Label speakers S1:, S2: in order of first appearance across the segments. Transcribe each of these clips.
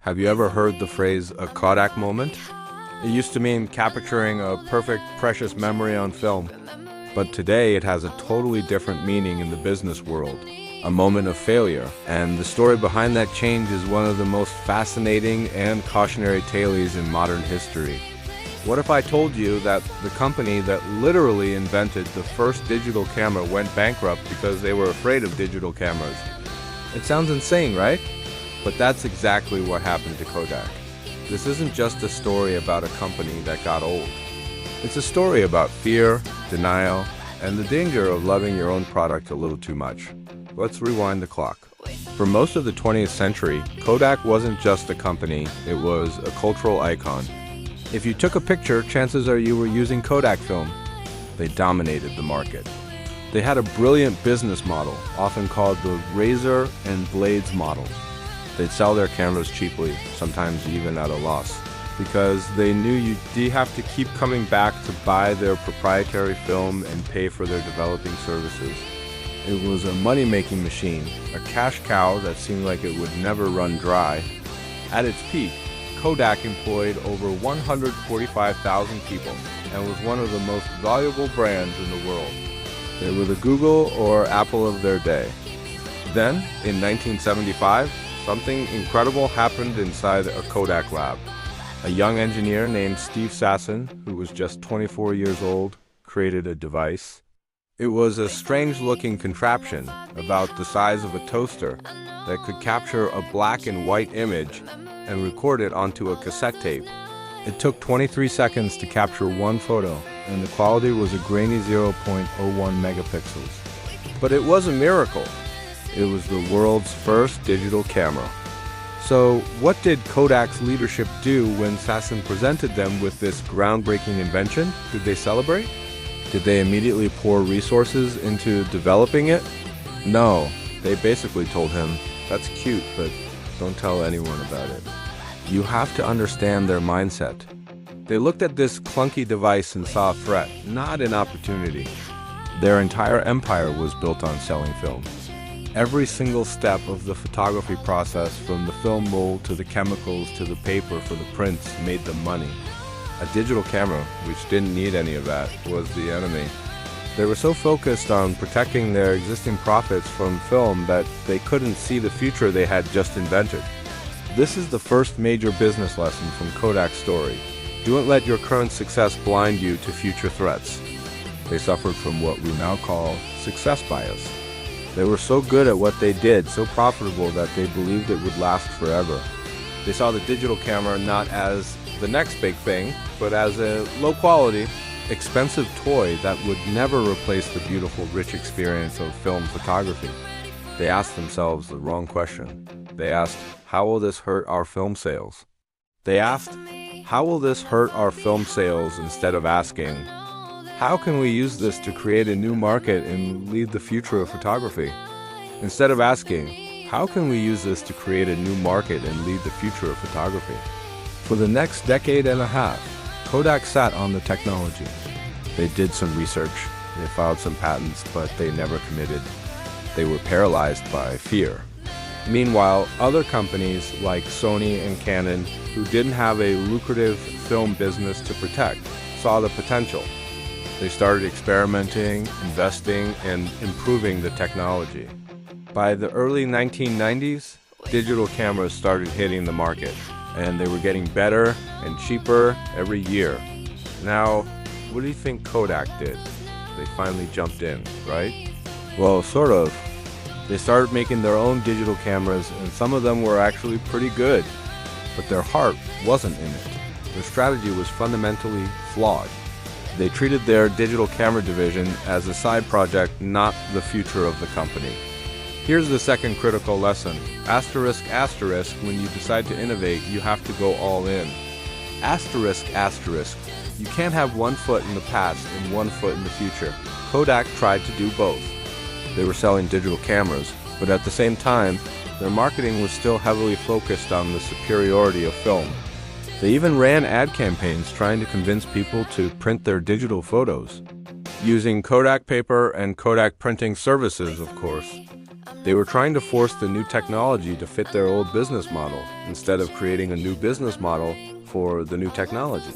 S1: Have you ever heard the phrase a Kodak moment? It used to mean capturing a perfect, precious memory on film. But today it has a totally different meaning in the business world, a moment of failure. And the story behind that change is one of the most fascinating and cautionary tales in modern history. What if I told you that the company that literally invented the first digital camera went bankrupt because they were afraid of digital cameras? It sounds insane, right? But that's exactly what happened to Kodak. This isn't just a story about a company that got old. It's a story about fear, denial, and the danger of loving your own product a little too much. Let's rewind the clock. For most of the 20th century, Kodak wasn't just a company, it was a cultural icon. If you took a picture, chances are you were using Kodak film. They dominated the market. They had a brilliant business model, often called the razor and blades model. They'd sell their cameras cheaply, sometimes even at a loss, because they knew you'd have to keep coming back to buy their proprietary film and pay for their developing services. It was a money-making machine, a cash cow that seemed like it would never run dry. At its peak, Kodak employed over 145,000 people and was one of the most valuable brands in the world. They were the Google or Apple of their day. Then, in 1975, something incredible happened inside a Kodak lab. A young engineer named Steve Sasson, who was just 24 years old, created a device. It was a strange-looking contraption about the size of a toaster that could capture a black and white image and record it onto a cassette tape. It took 23 seconds to capture one photo, and the quality was a grainy 0.01 megapixels. But it was a miracle. It was the world's first digital camera. So what did Kodak's leadership do when Sasson presented them with this groundbreaking invention? Did they celebrate? Did they immediately pour resources into developing it? No, they basically told him, "That's cute, but don't tell anyone about it." You have to understand their mindset. They looked at this clunky device and saw a threat, not an opportunity. Their entire empire was built on selling film. Every single step of the photography process, from the film roll to the chemicals to the paper for the prints, made them money. A digital camera, which didn't need any of that, was the enemy. They were so focused on protecting their existing profits from film that they couldn't see the future they had just invented. This is the first major business lesson from Kodak's story. Don't let your current success blind you to future threats. They suffered from what we now call success bias. They were so good at what they did, so profitable, that they believed it would last forever. They saw the digital camera not as the next big thing, but as a low-quality, expensive toy that would never replace the beautiful, rich experience of film photography. They asked themselves the wrong question. They asked, how will this hurt our film sales? They asked, how will this hurt our film sales, instead of asking, how can we use this to create a new market and lead the future of photography? Instead of asking, how can we use this to create a new market and lead the future of photography? For the next decade and a half, Kodak sat on the technology. They did some research, they filed some patents, but they never committed. They were paralyzed by fear. Meanwhile, other companies like Sony and Canon, who didn't have a lucrative film business to protect, saw the potential. They started experimenting, investing, and improving the technology. By the early 1990s, digital cameras started hitting the market, and they were getting better and cheaper every year. Now, what do you think Kodak did? They finally jumped in, right? Well, sort of. They started making their own digital cameras, and some of them were actually pretty good. But their heart wasn't in it. Their strategy was fundamentally flawed. They treated their digital camera division as a side project, not the future of the company. Here's the second critical lesson. Asterisk, asterisk, when you decide to innovate, you have to go all in. Asterisk, asterisk. You can't have one foot in the past and one foot in the future. Kodak tried to do both. They were selling digital cameras, but at the same time, their marketing was still heavily focused on the superiority of film. They even ran ad campaigns trying to convince people to print their digital photos, using Kodak paper and Kodak printing services, of course. They were trying to force the new technology to fit their old business model instead of creating a new business model for the new technology.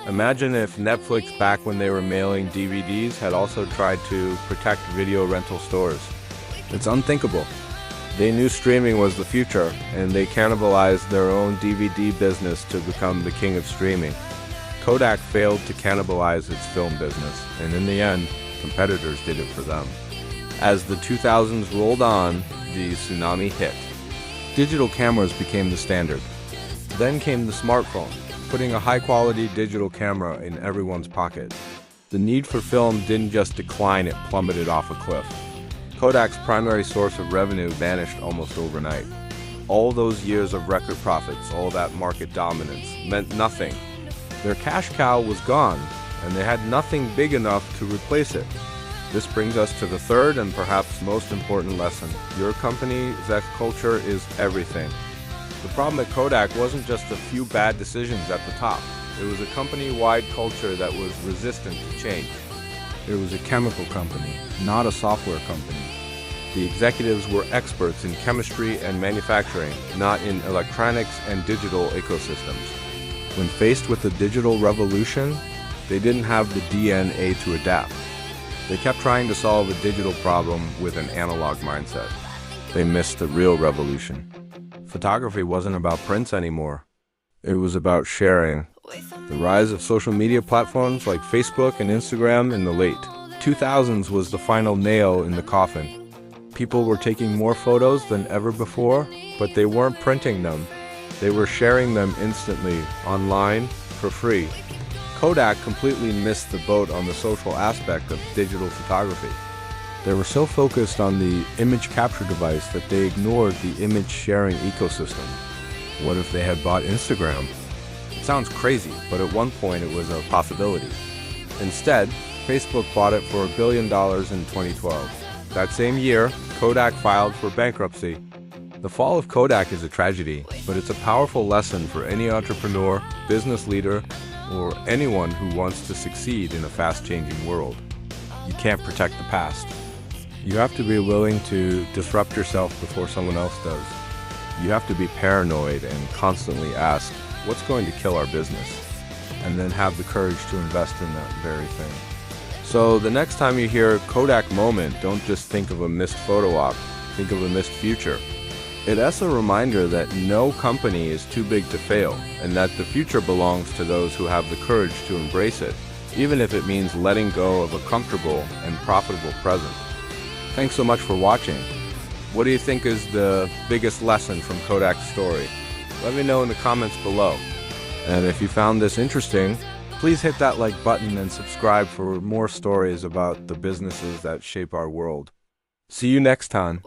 S1: Imagine if Netflix, back when they were mailing DVDs, had also tried to protect video rental stores. It's unthinkable. They knew streaming was the future, and they cannibalized their own DVD business to become the king of streaming. Kodak failed to cannibalize its film business, and in the end, competitors did it for them. As the 2000s rolled on, the tsunami hit. Digital cameras became the standard. Then came the smartphone, putting a high-quality digital camera in everyone's pocket. The need for film didn't just decline, it plummeted off a cliff. Kodak's primary source of revenue vanished almost overnight. All those years of record profits, all that market dominance, meant nothing. Their cash cow was gone, and they had nothing big enough to replace it. This brings us to the third and perhaps most important lesson. Your company's culture is everything. The problem at Kodak wasn't just a few bad decisions at the top. It was a company-wide culture that was resistant to change. It was a chemical company, not a software company. The executives were experts in chemistry and manufacturing, not in electronics and digital ecosystems. When faced with the digital revolution, they didn't have the DNA to adapt. They kept trying to solve a digital problem with an analog mindset. They missed the real revolution. Photography wasn't about prints anymore. It was about sharing. The rise of social media platforms like Facebook and Instagram in the late 2000s was the final nail in the coffin. People were taking more photos than ever before, but they weren't printing them. They were sharing them instantly, online, for free. Kodak completely missed the boat on the social aspect of digital photography. They were so focused on the image capture device that they ignored the image sharing ecosystem. What if they had bought Instagram? It sounds crazy, but at one point it was a possibility. Instead, Facebook bought it for $1 billion in 2012. That same year, Kodak filed for bankruptcy. The fall of Kodak is a tragedy, but it's a powerful lesson for any entrepreneur, business leader, or anyone who wants to succeed in a fast-changing world. You can't protect the past. You have to be willing to disrupt yourself before someone else does. You have to be paranoid and constantly ask, what's going to kill our business? And then have the courage to invest in that very thing. So the next time you hear Kodak moment, don't just think of a missed photo op, think of a missed future. It's a reminder that no company is too big to fail, and that the future belongs to those who have the courage to embrace it, even if it means letting go of a comfortable and profitable present. Thanks so much for watching. What do you think is the biggest lesson from Kodak's story? Let me know in the comments below. And if you found this interesting, please hit that like button and subscribe for more stories about the businesses that shape our world. See you next time.